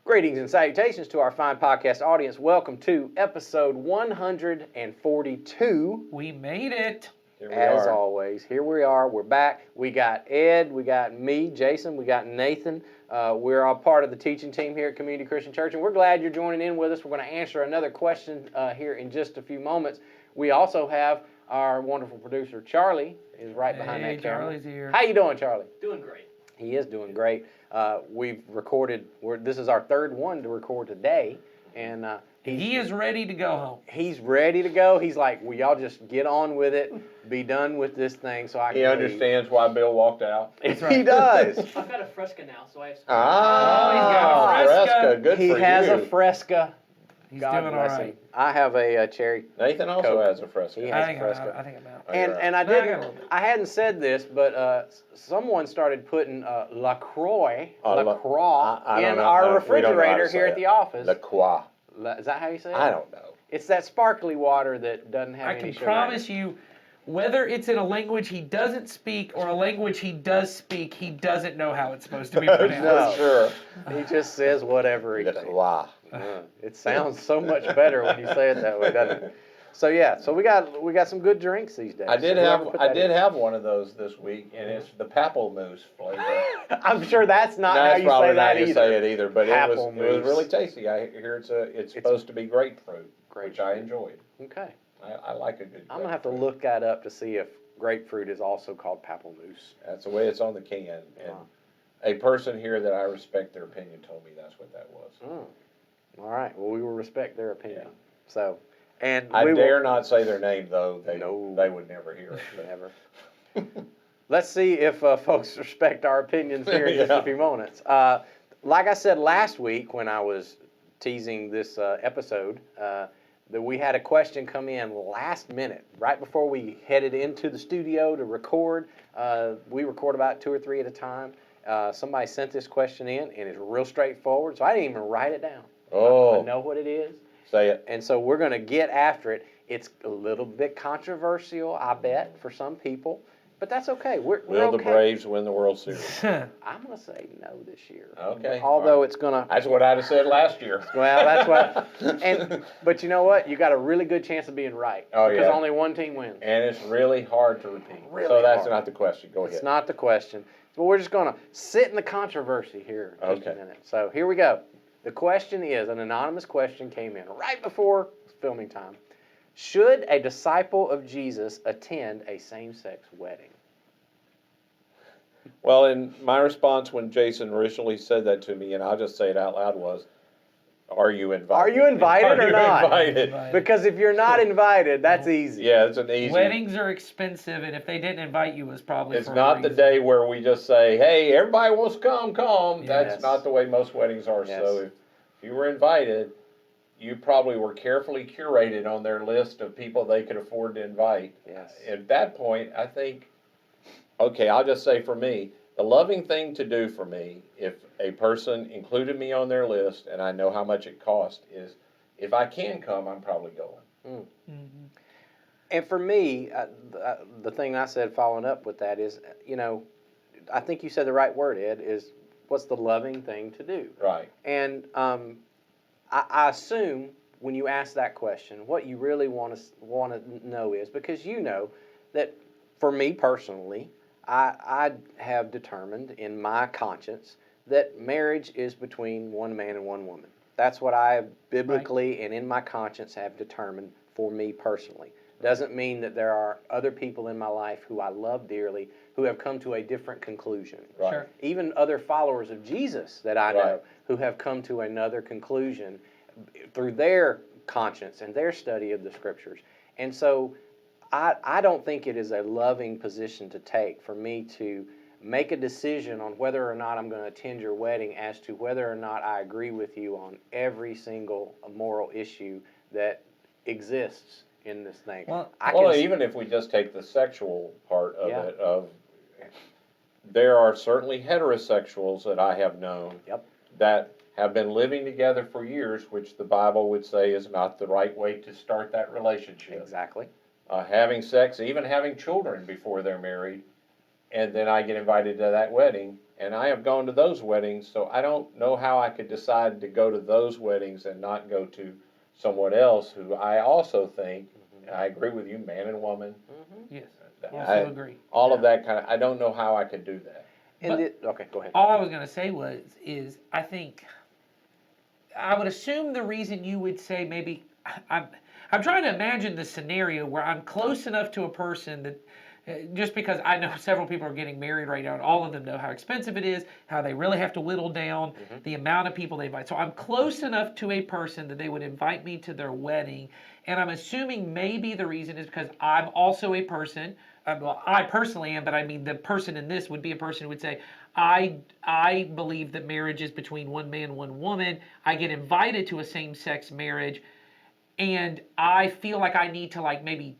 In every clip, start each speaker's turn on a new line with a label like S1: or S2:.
S1: Greetings and salutations to our fine podcast audience. Welcome to episode 142.
S2: We made it.
S3: Here we
S1: As
S3: are.
S1: always, here we are. We're back. We got Ed, we got me, Jason, we got Nathan. We're all part of the teaching team here at Community Christian Church, and we're glad you're joining in with us. We're going to answer another question here in just a few moments. We also have our wonderful producer, Charlie, is right behind that camera.
S2: Charlie's here.
S1: How you doing, Charlie?
S4: Doing great.
S1: He is doing great. We've recorded, this is our third one to record today, and
S2: He is ready to go home.
S1: he's ready to go. He's like, will y'all just get on with it, be done with this thing so I can
S3: He understands why Bill walked out.
S1: leave. He does.
S4: I've got a Fresca now, so I have some.
S2: he's got a Fresca.
S3: Good
S1: He
S3: for
S1: has
S3: you.
S1: a Fresca.
S2: He's
S1: God
S2: doing all
S1: bless
S2: right.
S1: him. I have a cherry.
S3: Nathan also
S1: Coke.
S3: has a Fresca.
S1: He
S2: I
S1: has
S2: think,
S1: a Fresca.
S2: I think I'm out.
S3: Oh,
S1: And
S3: you're
S1: and I
S2: No, I got a
S1: didn't.
S2: little bit.
S1: I hadn't said this, but someone started putting LaCroix,
S3: I
S1: LaCroix
S3: don't
S1: in
S3: know.
S1: our
S3: We don't know how to
S1: refrigerator
S3: say
S1: here
S3: it.
S1: at the office.
S3: La Croix.
S1: Is that how you say it?
S3: I don't know.
S1: It's that sparkly water that doesn't have
S2: I
S1: any
S2: can
S1: sugar.
S2: promise you, whether it's in a language he doesn't speak or a language he does speak, he doesn't know how it's supposed to be pronounced.
S1: No.
S3: Sure.
S1: He just says whatever he
S3: La
S1: thinks.
S3: Croix.
S1: It sounds so much better when you say it that way, doesn't it? So yeah, so we got some good drinks these days.
S3: I did
S1: So whoever
S3: have
S1: put
S3: I
S1: that
S3: did
S1: in.
S3: have one of those this week, and it's the Pappelmoose flavor.
S1: I'm sure that's not
S3: That's
S1: how you
S3: probably
S1: say
S3: not
S1: that
S3: how you
S1: either.
S3: say it either, but it was
S1: Pappelmoose.
S3: really tasty. I hear it's supposed to be grapefruit, which I enjoyed.
S1: Okay,
S3: I like a good.
S1: I'm gonna have to
S3: grapefruit.
S1: look that up to see if grapefruit is also called pappelmoose.
S3: That's the way it's on the can, and
S1: Wow.
S3: a person here that I respect their opinion told me that's what that was.
S1: Oh. All right. Well, we will respect their opinion.
S3: Yeah.
S1: So, and
S3: I
S1: we
S3: dare
S1: will
S3: not say their name though.
S1: No.
S3: They would never hear it. but-
S1: never. Let's see if folks respect our opinions here in just a
S3: Yeah.
S1: few moments. Like I said last week when I was teasing this episode, that we had a question come in last minute, right before we headed into the studio to record. We record about 2 or 3 at a time. Somebody sent this question in, and it's real straightforward, so I didn't even write it down. I
S3: Oh,
S1: know what it is.
S3: say it.
S1: And so we're going to get after it. It's a little bit controversial, I bet, for some people, but that's okay. We're
S3: Will the
S1: okay.
S3: Braves win the World Series?
S1: I'm going to say no this year.
S3: Okay.
S1: Although
S3: all right.
S1: it's going to,
S3: That's what I'd have said last year.
S1: well, that's what, but you know what? You got a really good chance of being right.
S3: Oh,
S1: because
S3: yeah.
S1: only one team wins.
S3: And it's really hard to repeat.
S1: Really
S3: so that's
S1: hard.
S3: not the question. Go
S1: It's
S3: ahead.
S1: not the question. So we're just going to sit in the controversy here in just a
S3: Okay.
S1: minute. So here we go. The question is, an anonymous question came in right before filming time. Should a disciple of Jesus attend a same-sex wedding?
S3: Well, and my response when Jason originally said that to me, and I'll just say it out loud, was, "Are you invited?
S1: Are you invited
S3: Are
S1: or
S3: you
S1: not?
S3: Invited?
S1: Because if you're not invited, that's easy.
S3: Yeah, it's an easy.
S2: Weddings are expensive, and if they didn't invite you, it was probably
S3: It's
S2: for a
S3: not the
S2: reason.
S3: day where we just say, "Hey, everybody wants to come, come."
S1: Yes.
S3: That's not the way most weddings are.
S1: Yes.
S3: So if you were invited, you probably were carefully curated on their list of people they could afford to invite.
S1: Yes.
S3: At that point, I think, okay, I'll just say for me, the loving thing to do for me, if a person included me on their list and I know how much it cost, is if I can come, I'm probably going.
S2: Mhm.
S1: And for me, the thing I said following up with that is, I think you said the right word, Ed, is what's the loving thing to do?
S3: Right.
S1: And I assume when you ask that question, what you really want to know is, because you know that for me personally, I have determined in my conscience that marriage is between one man and one woman. That's what I biblically and in my conscience have determined for me personally. Doesn't mean that there are other people in my life who I love dearly who have come to a different conclusion.
S3: Right.
S2: Sure.
S1: Even other followers of Jesus that I know
S3: Right.
S1: who have come to another conclusion through their conscience and their study of the scriptures. And so I don't think it is a loving position to take for me to make a decision on whether or not I'm going to attend your wedding as to whether or not I agree with you on every single moral issue that exists in this thing.
S2: Well,
S3: Even if we just take the sexual part of
S1: Yeah.
S3: it, there are certainly heterosexuals that I have known
S1: Yep.
S3: that have been living together for years, which the Bible would say is not the right way to start that relationship.
S1: Exactly.
S3: Having sex, even having children before they're married, and then I get invited to that wedding. And I have gone to those weddings, so I don't know how I could decide to go to those weddings and not go to someone else who I also think, and I agree with you, man and woman.
S2: Yes.
S3: I-
S2: Also agree.
S3: All of that kind of, I don't know how I could do that.
S1: Okay, go ahead.
S2: All I was going to say is I think, I would assume the reason you would say maybe, I'm trying to imagine the scenario where I'm close enough to a person that, just because I know several people are getting married right now, and all of them know how expensive it is, how they really have to whittle down the amount of people they invite. So I'm close enough to a person that they would invite me to their wedding, and I'm assuming maybe the reason is because I'm also a person. Well, I personally am, but I mean the person in this would be a person who would say, I believe that marriage is between one man, one woman. I get invited to a same-sex marriage, and I feel like I need to like maybe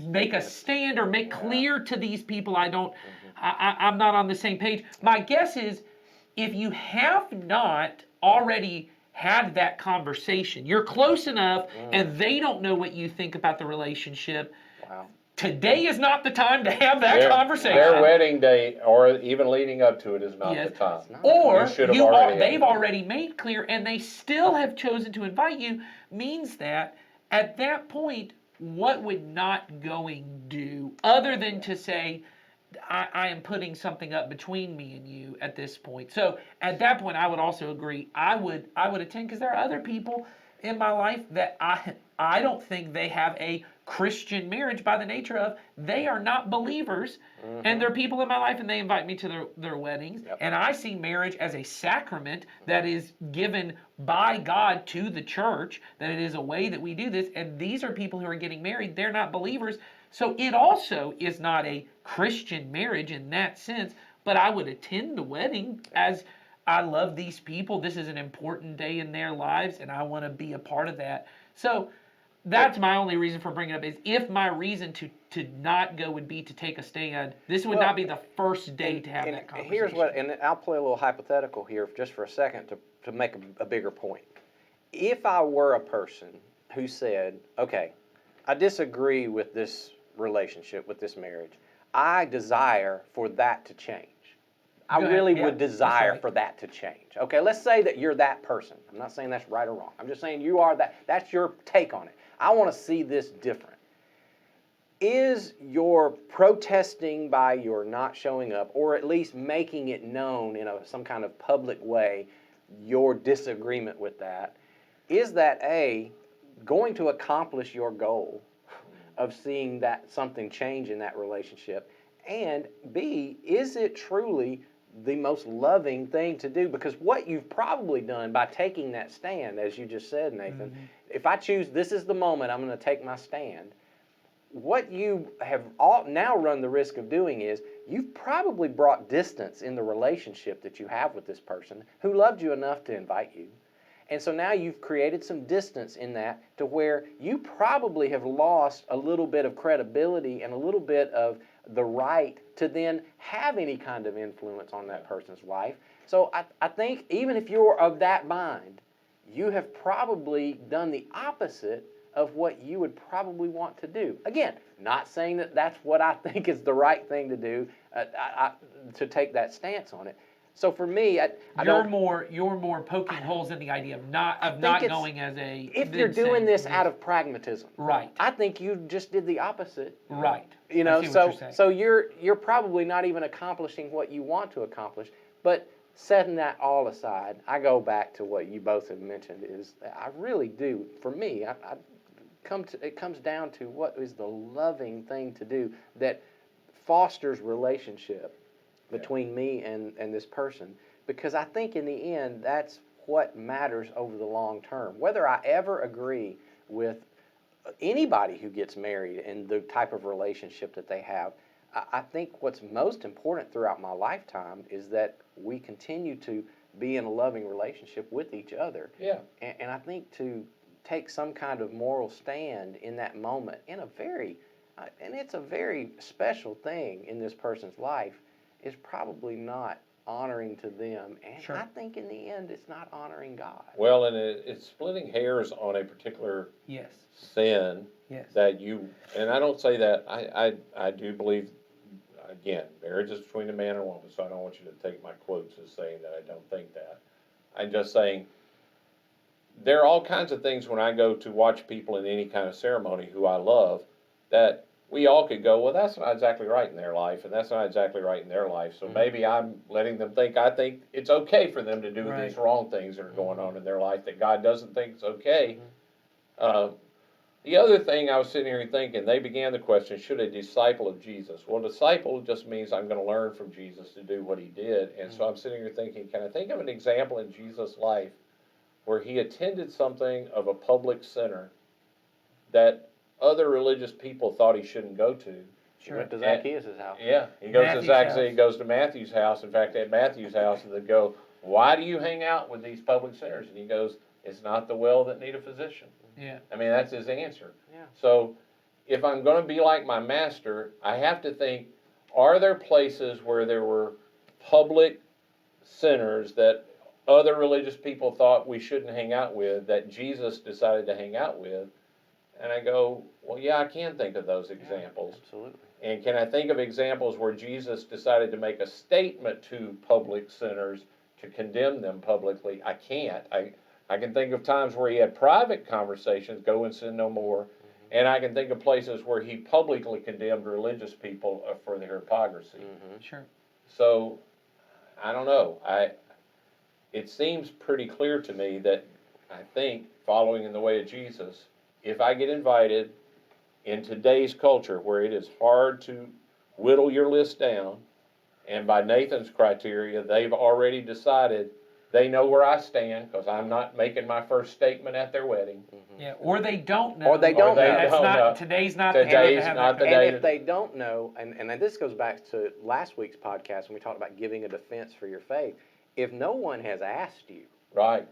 S2: make a stand or make clear to these people I'm not on the same page. My guess is if you have not already had that conversation, you're close enough and they don't know what you think about the relationship.
S1: Wow.
S2: Today is not the time to have that conversation.
S3: Their wedding day, or even leading up to it, is not
S2: Yes.
S3: the time.
S2: Or
S3: You should have already
S2: they've
S3: had it.
S2: already made clear and they still have chosen to invite you, means that at that point, what would not going do other than to say, I am putting something up between me and you at this point. So at that point, I would also agree. I would attend, because there are other people in my life that I don't think they have a Christian marriage by the nature of they are not believers, and there are people in my life and they invite me to their weddings, and I see marriage as a sacrament that is given by God to the church, that it is a way that we do this, and these are people who are getting married, they're not believers, so it also is not a Christian marriage in that sense, but I would attend the wedding as I love these people. This is an important day in their lives, and I want to be a part of that. So that's my only reason for bringing it up, is if my reason to not go would be to take a stand, this would not be the first day to have that conversation.
S1: Here's what, and I'll play a little hypothetical here just for a second to make a bigger point. If I were a person who said, okay, I disagree with this relationship, with this marriage, I desire for that to change. I really would desire for that to change. Okay, let's say that you're that person. I'm not saying that's right or wrong. I'm just saying you are that. That's your take on it. I want to see this different. Is your protesting by your not showing up, or at least making it known in some kind of public way, your disagreement with that, is that A, going to accomplish your goal of seeing that something change in that relationship, and B, is it truly the most loving thing to do? Because what you've probably done by taking that stand, as you just said, Nathan, if I choose this is the moment I'm going to take my stand, what you have now run the risk of doing is you've probably brought distance in the relationship that you have with this person who loved you enough to invite you. And so now you've created some distance in that to where you probably have lost a little bit of credibility and a little bit of the right to then have any kind of influence on that person's life. So I think even if you're of that mind, you have probably done the opposite of what you would probably want to do. Again, not saying that that's what I think is the right thing to do, to take that stance on it. So for me,
S2: you're more poking holes in the idea of not going as a.
S1: If you're doing this out of pragmatism,
S2: right?
S1: I think you just did the opposite,
S2: right?
S1: You know, so you're probably not even accomplishing what you want to accomplish. But setting that all aside, I go back to what you both have mentioned. Is I really do. For me, it comes down to what is the loving thing to do that fosters relationship between me and this person, because I think in the end that's what matters over the long term. Whether I ever agree with anybody who gets married and the type of relationship that they have, I think what's most important throughout my lifetime is that we continue to be in a loving relationship with each other.
S3: Yeah.
S1: And I think to take some kind of moral stand in that moment, and it's a very special thing in this person's life, is probably not honoring to them, and I think in the end it's not honoring God.
S3: Well, and it's splitting hairs on a particular sin that you, and I don't say that, I do believe, again, marriage is between a man and a woman, so I don't want you to take my quotes as saying that I don't think that. I'm just saying, there are all kinds of things when I go to watch people in any kind of ceremony who I love, that we all could go, well, that's not exactly right in their life, and that's not exactly right in their life. So maybe I'm letting them think I think it's okay for them to do
S2: Right.
S3: these wrong things that are going on in their life that God doesn't think it's okay. The other thing I was sitting here thinking, they began the question, should a disciple of Jesus? Well, disciple just means I'm going to learn from Jesus to do what he did. And so I'm sitting here thinking, can I think of an example in Jesus' life where he attended something of a public center that other religious people thought he shouldn't go to?
S1: He went to Zacchaeus' house.
S3: Yeah, he goes
S2: Matthew's
S3: to Zacchaeus,
S2: house.
S3: he goes to Matthew's house. In fact, at Matthew's house, and they go, why do you hang out with these public sinners? And he goes, it's not the well that need a physician.
S2: Yeah.
S3: I mean, that's his answer.
S1: Yeah.
S3: So if I'm going to be like my master, I have to think, are there places where there were public sinners that other religious people thought we shouldn't hang out with, that Jesus decided to hang out with? And I go, well, yeah, I can think of those examples.
S1: Absolutely.
S3: And can I think of examples where Jesus decided to make a statement to public sinners to condemn them publicly? I can't. I can think of times where he had private conversations, go and sin no more. And I can think of places where he publicly condemned religious people for their hypocrisy.
S2: Sure.
S3: So, I don't know. It seems pretty clear to me that I think, following in the way of Jesus, if I get invited in today's culture where it is hard to whittle your list down, and by Nathan's criteria, they've already decided they know where I stand because I'm not making my first statement at their wedding.
S2: Yeah. Or they don't know.
S1: Or they don't
S3: Or they
S1: know.
S2: That's
S3: don't
S2: not
S3: know.
S2: today's not the day
S3: Today's
S2: to have
S3: not
S2: that
S3: the
S1: And
S3: day
S1: if they don't know, and this goes back to last week's podcast when we talked about giving a defense for your faith, if no one has asked you
S3: Right.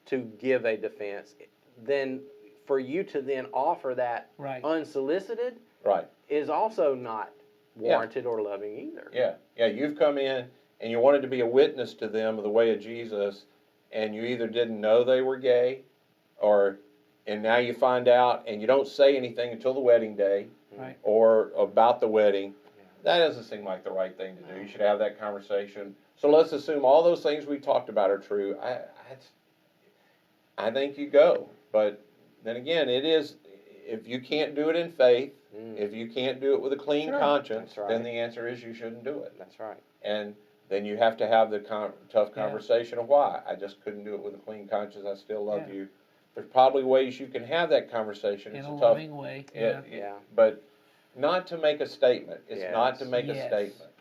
S1: to give a defense, then for you to then offer that
S2: Right.
S1: unsolicited
S3: Right.
S1: is also not warranted or loving either.
S3: Yeah. Yeah. You've come in and you wanted to be a witness to them of the way of Jesus, and you either didn't know they were gay, and now you find out, and you don't say anything until the wedding day,
S2: Right.
S3: or about the wedding. That doesn't seem like the right thing to do. You should have that conversation. So let's assume all those things we talked about are true. I think you go, but then again, it is, if you can't do it in faith, if you can't do it with a clean
S2: Sure.
S3: conscience,
S1: That's right.
S3: then the answer is you shouldn't do it.
S1: That's right.
S3: And then you have to have the tough
S2: Yeah.
S3: conversation of why. I just couldn't do it with a clean conscience. I still love
S2: Yeah.
S3: you. There's probably ways you can have that conversation.
S2: In
S3: It's
S2: a
S3: a tough,
S2: loving way. Yeah.
S1: Yeah.
S3: but not to make a statement. It's not to
S1: Yes.
S3: make a
S2: Yes.
S3: statement.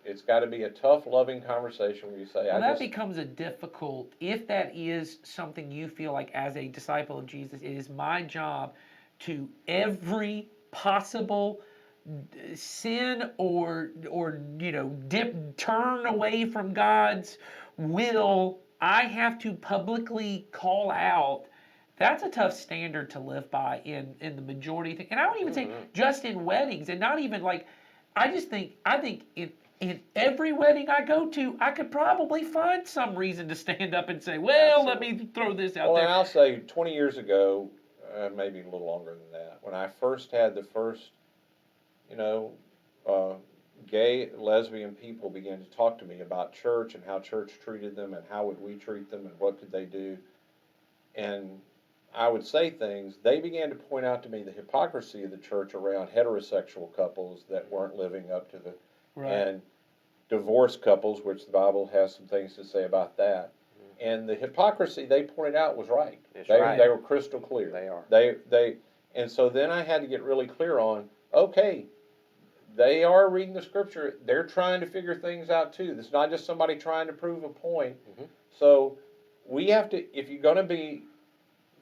S3: It's got to be a tough, loving conversation where you say,
S2: Well,
S3: I
S2: that
S3: just,
S2: becomes a difficult, if that is something you feel like as a disciple of Jesus, it is my job to every possible sin or turn away from God's will, I have to publicly call out. That's a tough standard to live by in the majority thing. And I don't even say just in weddings, and not even like, I think in every wedding I go to, I could probably find some reason to stand up and say, well, let me throw this out
S3: well, and
S2: there.
S3: I'll say 20 years ago, maybe a little longer than that, when I first had the first, gay, lesbian people began to talk to me about church and how church treated them and how would we treat them and what could they do. And I would say things, they began to point out to me the hypocrisy of the church around heterosexual couples that weren't living up to the,
S2: Right.
S3: and divorced couples, which the Bible has some things to say about that. And the hypocrisy they pointed out was right.
S1: It's
S3: They
S1: right.
S3: were crystal clear.
S1: They are.
S3: And so then I had to get really clear on, okay, they are reading the scripture. They're trying to figure things out too. It's not just somebody trying to prove a point. So we have to, if you're going to be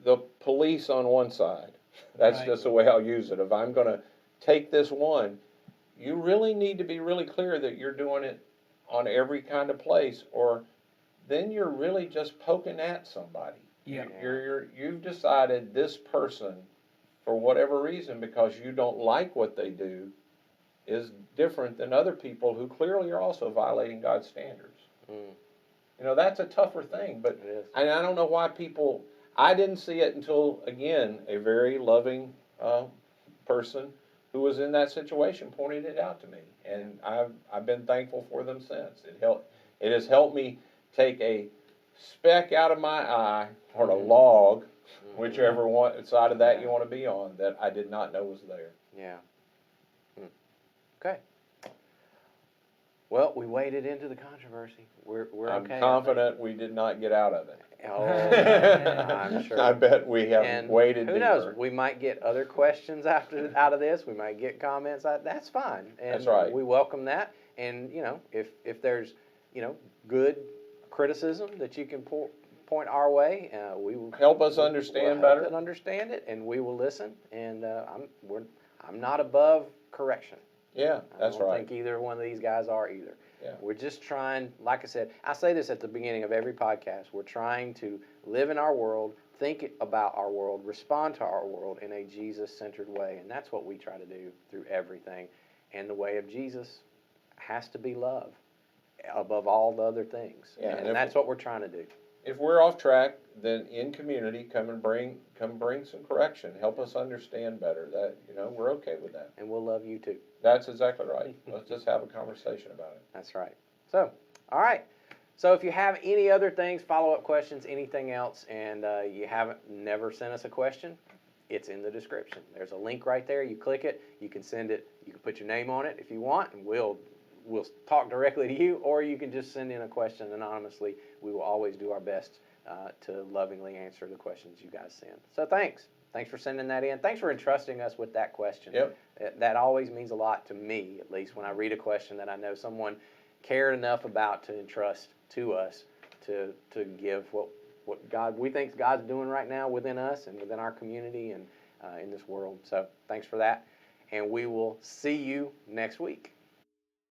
S3: the police on one side, that's
S2: Right.
S3: just the way I'll use it. If I'm going to take this one, you really need to be really clear that you're doing it on every kind of place, or then you're really just poking at somebody.
S2: Yeah.
S3: You've decided this person, for whatever reason, because you don't like what they do, is different than other people who clearly are also violating God's standards. That's a tougher thing, but
S1: It is.
S3: I don't know why people, I didn't see it until, again, a very loving person who was in that situation pointed it out to me, and I've been thankful for them since. It has helped me take a speck out of my eye, or a log, whichever one side of that you want to be on, that I did not know was there.
S1: Yeah. Okay. Well, we waded into the controversy. We're
S3: I'm
S1: okay.
S3: confident we did not get out of it.
S1: Oh, I'm sure.
S3: I bet we have
S1: And
S3: waded
S1: who
S3: deeper.
S1: knows? We might get other questions out of this. We might get comments. That's fine. And
S3: That's right.
S1: We welcome that. And if there's good criticism that you can point our way, we will
S3: Help us understand better.
S1: And understand it, and we will listen. And I'm not above correction.
S3: Yeah, that's
S1: I don't
S3: right.
S1: think either one of these guys are either.
S3: Yeah.
S1: We're just trying, like I said, I say this at the beginning of every podcast, we're trying to live in our world, think about our world, respond to our world in a Jesus-centered way, and that's what we try to do through everything. And the way of Jesus has to be love above all the other things,
S3: Yeah,
S1: and that's what we're trying to do.
S3: If we're off track, then in community, come bring some correction. Help us understand better. That we're okay with that.
S1: And we'll love you too.
S3: That's exactly right. Let's just have a conversation about it.
S1: That's right. So, all right. So if you have any other things, follow-up questions, anything else, and you never sent us a question, it's in the description. There's a link right there. You click it. You can send it. You can put your name on it if you want, and we'll talk directly to you, or you can just send in a question anonymously. We will always do our best to lovingly answer the questions you guys send. So thanks. Thanks for sending that in. Thanks for entrusting us with that question.
S3: Yep.
S1: That always means a lot to me, at least, when I read a question that I know someone cared enough about to entrust to us to give what God we think God's doing right now within us and within our community and in this world. So thanks for that, and we will see you next week.